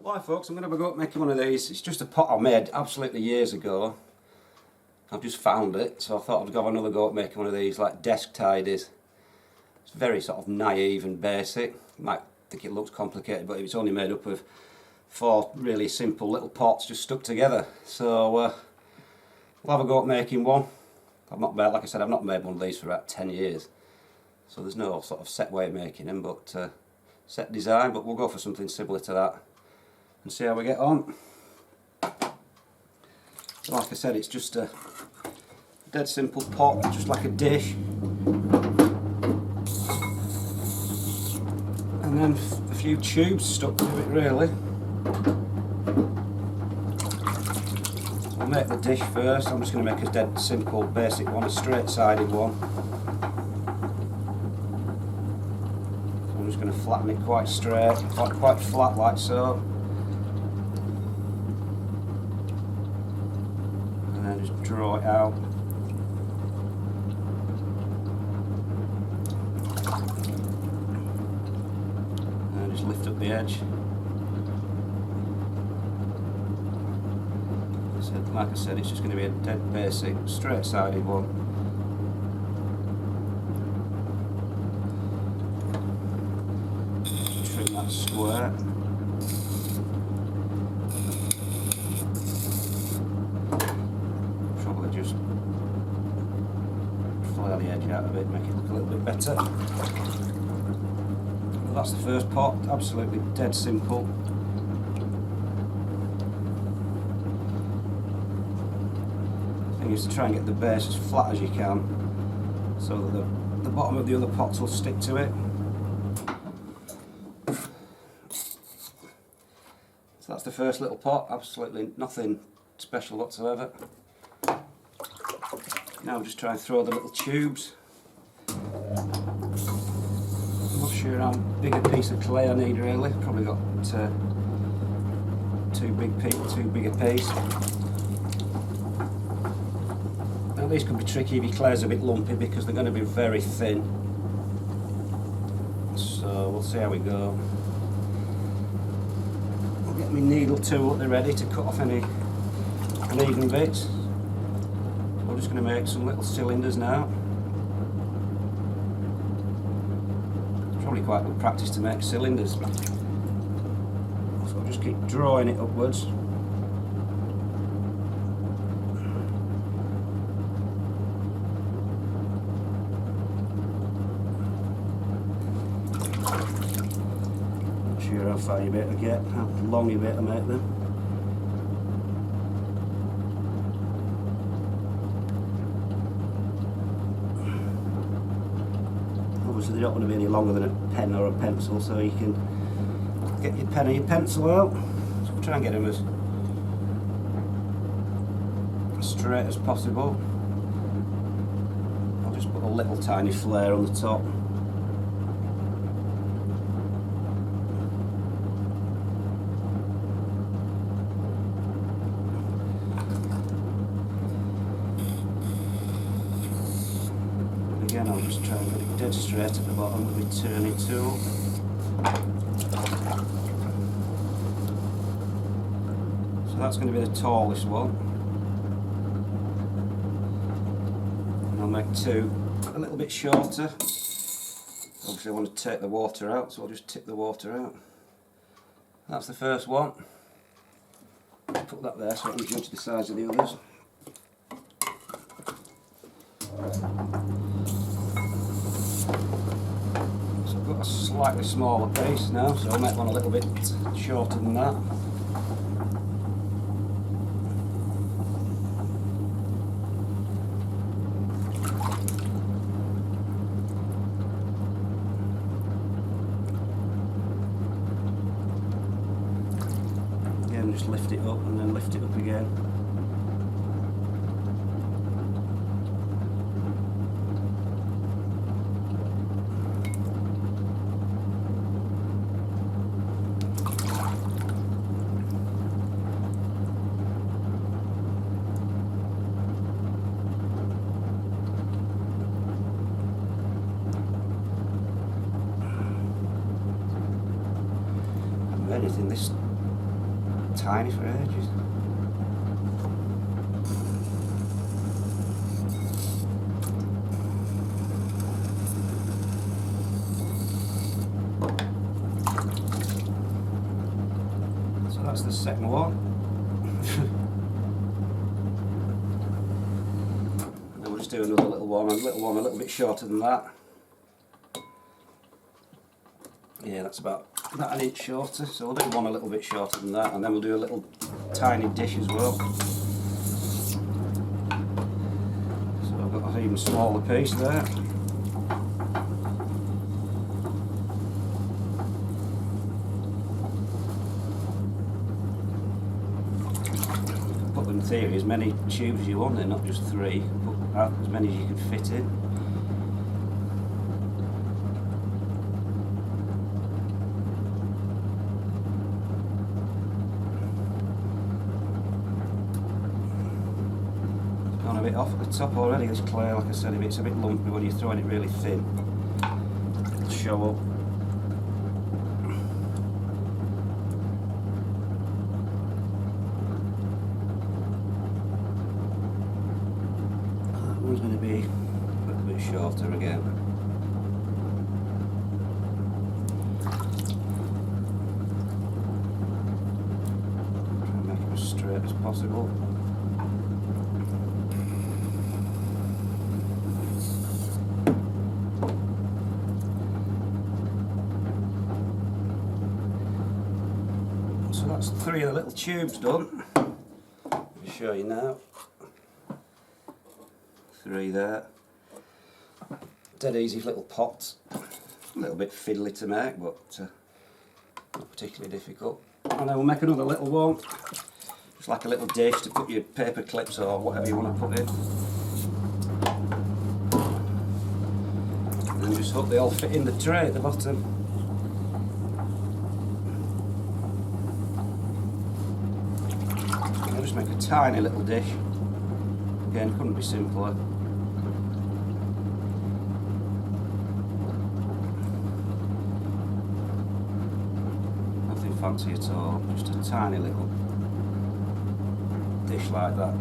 Hi folks, I'm going to have a go at making one of these. It's just a pot I made absolutely years ago. I've just found it, so I thought I'd have another go at making one of these, like desk tidies. It's very sort of naive and basic. You might think it looks complicated, but it's only made up of 4 really simple little pots just stuck together. So we'll have a go at making one. Like I said, I've not made one of these for about 10 years. So there's no sort of set way of making them, but set design, but we'll go for something similar to that and see how we get on. So like I said, it's just a dead simple pot, just like a dish, and then a few tubes stuck to it really. So I'll make the dish first. I'm just going to make a dead simple basic one, a straight sided one. So I'm just going to flatten it quite straight, quite flat like so. And just draw it out. And just lift up the edge. Like I said, it's just going to be a dead basic, straight sided one. Trim that square. Just flare the edge out of it, make it look a little bit better. Well, that's the first pot, absolutely dead simple. The thing is to try and get the base as flat as you can so that the bottom of the other pots will stick to it. So that's the first little pot, absolutely nothing special whatsoever. Now we'll just try and throw the little tubes. I'm not sure how big a piece of clay I need really. Probably got too big a piece. Now these could be tricky if your clay's a bit lumpy because they're going to be very thin. So we'll see how we go. I'll get my needle tool at the ready to cut off any uneven bits. I'm just going to make some little cylinders now. It's probably quite good practice to make cylinders. So I'll just keep drawing it upwards. Not sure how far you better get, how long you better make them. Obviously they don't want to be any longer than a pen or a pencil, so you can get your pen or your pencil out. So we'll try and get them as straight as possible. I'll just put a little tiny flare on the top. Again, I'll just try and get it dead straight at the bottom with my turning tool. So that's going to be the tallest one. And I'll make 2 a little bit shorter. Obviously I want to take the water out, so I'll just tip the water out. That's the first one. Put that there so I can judge the size of the others. So I've got a slightly smaller piece now, so I'll make one a little bit shorter than that. Again, just lift it up and then lift it up again. anything. This tiny for ages. So that's the second one. And then we'll just do another little one a little bit shorter than that. Yeah, that's about an inch shorter, so we'll do one a little bit shorter than that, and then we'll do a little tiny dish as well. So I've got an even smaller piece there. Put in theory as many tubes as you want, not just 3, put as many as you can fit in. A bit off at the top already, this clay, like I said, if it's a bit lumpy when you're throwing it really thin, it'll show up. That one's going to be a little bit shorter again. Try and make it as straight as possible. So that's 3 of the little tubes done. I'll show you now. 3 there. Dead easy little pots. A little bit fiddly to make, but not particularly difficult. And then we'll make another little one. Just like a little dish to put your paper clips or whatever you want to put in. And then just hope they all fit in the tray at the bottom. I'll just make a tiny little dish. Again, couldn't be simpler. Nothing fancy at all, just a tiny little dish like that.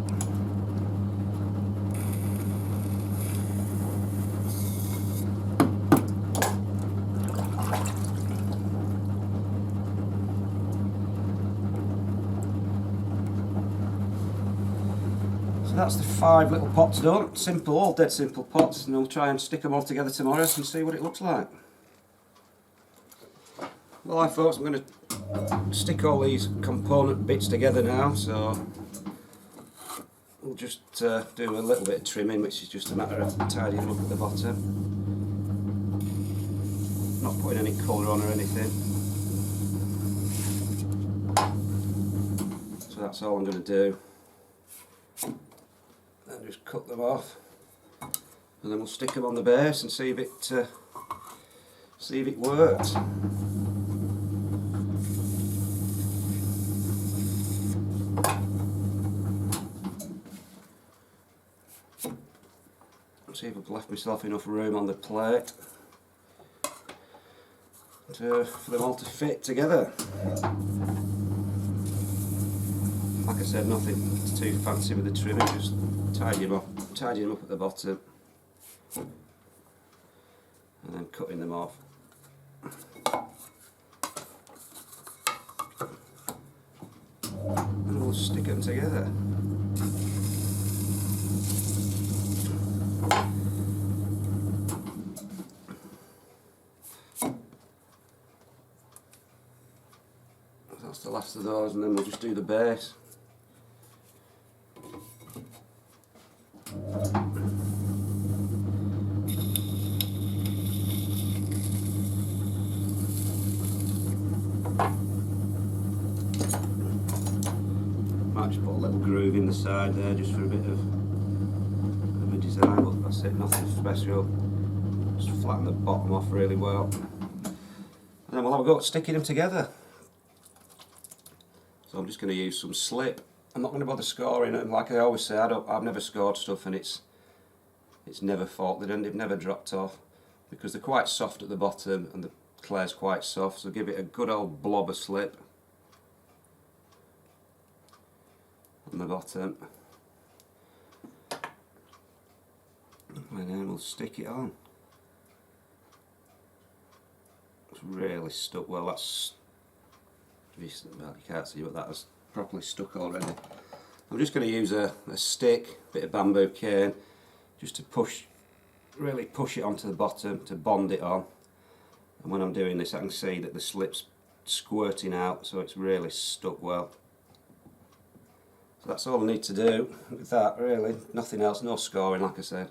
That's the 5 little pots done. Simple, all dead simple pots, and I'll try and stick them all together tomorrow and see what it looks like. Well, I thought I'm going to stick all these component bits together now, so we'll just do a little bit of trimming, which is just a matter of tidying them up at the bottom. Not putting any colour on or anything. So that's all I'm going to do. And just cut them off, and then we'll stick them on the base and see if it works. See if I've left myself enough room on the plate for them all to fit together. Like I said, nothing too fancy with the trimming, just tidying them up at the bottom and then cutting them off. And we'll stick them together. That's the last of those, and then we'll just do the base. Might just put a little groove in the side there just for a bit of a design, but that's it, nothing special. Just flatten the bottom off really well. And then we'll have a go at sticking them together. So I'm just going to use some slip. I'm not going to bother scoring them. Like I always say, I've never scored stuff, and it's never faulted and they've never dropped off because they're quite soft at the bottom and the clay's quite soft. So give it a good old blob of slip. on the bottom, and then we'll stick it on. It's really stuck well. That's, well, you can't see, but that is properly stuck already. I'm just going to use a stick, bit of bamboo cane, just to really push it onto the bottom to bond it on. And when I'm doing this, I can see that the slip's squirting out, so it's really stuck well. So that's all I need to do with that, really. Nothing else, no scoring, like I said.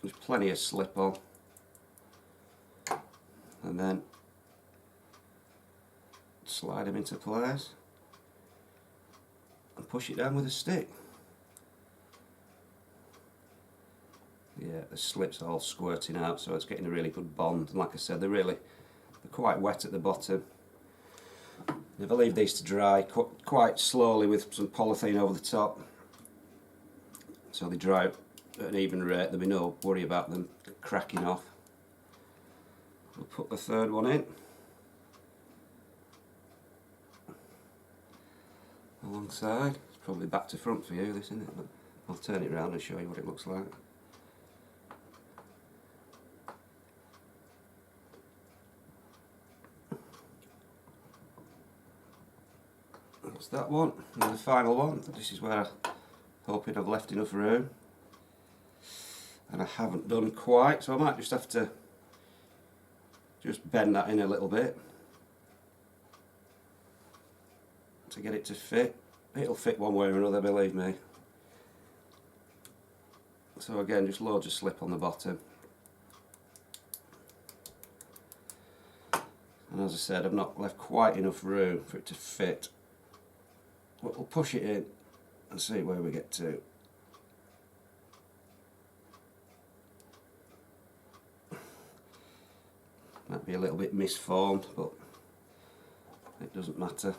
There's plenty of slip on. And then slide them into place and push it down with a stick. Yeah, the slip's all squirting out, so it's getting a really good bond. And like I said, they're quite wet at the bottom. If I leave these to dry quite slowly with some polythene over the top, so they dry at an even rate, there'll be no worry about them cracking off. We'll put the third one in alongside. It's probably back to front for you, this, isn't it? But I'll turn it around and show you what it looks like. That's that one, and the final one. This is where I'm hoping I've left enough room, and I haven't done quite, so I might just have to bend that in a little bit to get it to fit. It'll fit one way or another, believe me. So again, just loads of slip on the bottom. And as I said, I've not left quite enough room for it to fit. But we'll push it in and see where we get to. Might be a little bit misformed, but it doesn't matter.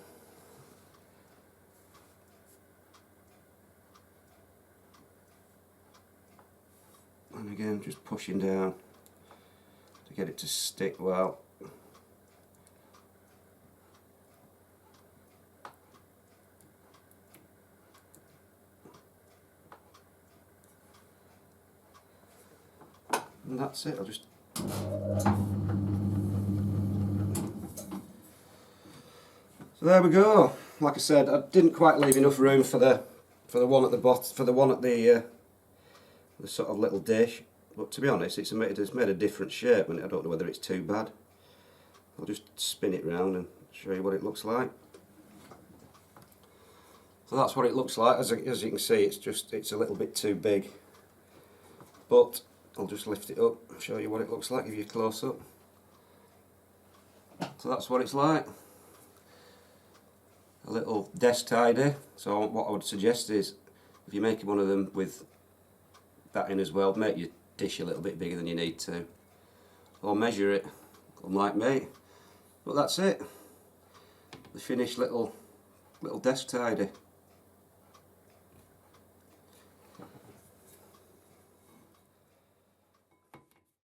And again, just pushing down to get it to stick well. And that's it. I'll just so there we go. Like I said, I didn't quite leave enough room for the one at the bottom, for the one at the sort of little dish. But to be honest, it's made a different shape, and I don't know whether it's too bad. I'll just spin it round and show you what it looks like. So that's what it looks like. As you can see, it's a little bit too big. But I'll just lift it up, show you what it looks like, give you a close up. So that's what it's like. A little desk tidy. So what I would suggest is, if you're making one of them with that in as well, make your dish a little bit bigger than you need to. Or measure it, unlike me. But that's it. The finished little desk tidy.